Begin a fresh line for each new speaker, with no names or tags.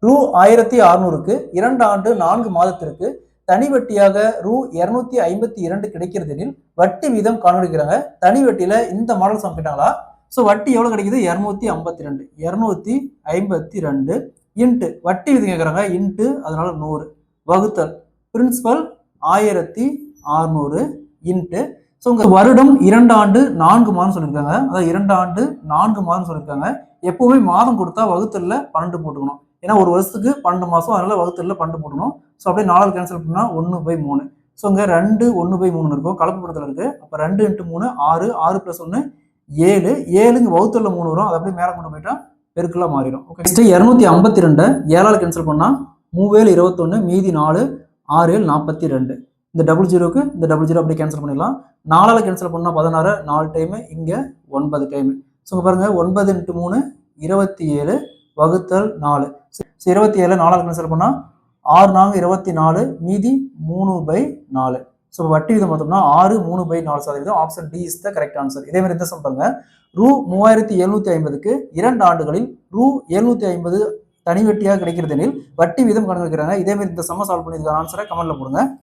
ரூ 1600க்கு 2 ஆண்டு 4 மாதத்திற்கு தனி வட்டியாக ரூ 252 கிடைக்கிறதெனில் வட்டி வீதம் காண்பிக்கிறாங்க. தனி வட்டியில இந்த மாடல் சம் கேட்டாங்களா? ஸோ வட்டி எவ்வளவு கிடைக்குது? 252 இன்ட்டு வட்டி விதம் கேட்குறாங்க இன்ட்டு அதனால 100 வகுத்தல் பிரின்சிபல் 1600 இன்ட்டு ஸோ உங்க வருடம் 2 ஆண்டு 4 மாதம் சொல்லியிருக்காங்க. அதாவது 2 ஆண்டு 4 மாதம் சொல்லியிருக்காங்க. எப்பவுமே மாதம் கொடுத்தா வகுத்தல்ல 12 போட்டுக்கணும். ஏன்னா ஒரு வருஷத்துக்கு 12 மாதம், அதனால வகுத்தல்ல 12 போட்டணும். ஸோ அப்படியே 4 கேன்சல் பண்ணா 1/3. ஸோ இங்க 2 1/3 இருக்கும், கலப்பு படத்தில் இருக்கு. அப்போ 2 × 3 6, 6 + 1 7, 7 வகுத்தல்ல 3 வரும். அதை அப்படியே மேலே கொண்டு போயிட்டா பெருக்கலா மாறிடும். ஓகே, நெக்ஸ்ட் 252 7ஆல் கேன்சல் பண்ணா 3 7 21, மீதி 4, 6 7 42. இந்த டபுள் ஜீரோக்கு இந்த டபுள் ஜீரோ அப்படியே கேன்சல் பண்ணிடலாம். 4ஆல் கேன்சல் பண்ணா 16, 4 டைம், இங்க 9 டைம். ஸோ பாருங்க 9 × 3 27 வகுத்தல் 4. 27 4ஆல் கேன்சல் பண்ணா 6 4 24, மீதி 3/4. ஸோ வட்டி விதம் பார்த்தோம்னா 6 3/4%. Option D is the correct answer. இதே மாதிரி இந்த சம் பாருங்க, ரூ 3750க்கு 2 ஆண்டுகளில் ரூ 750 தனி வட்டியாக கிடைக்கிறதெனில் வட்டி வீதம் கணக்கிடுறாங்க. இதே மாதிரி இந்த சம்ம சால்வ் பண்ணி ஆன்சரை கமெண்ட்ல போடுங்க.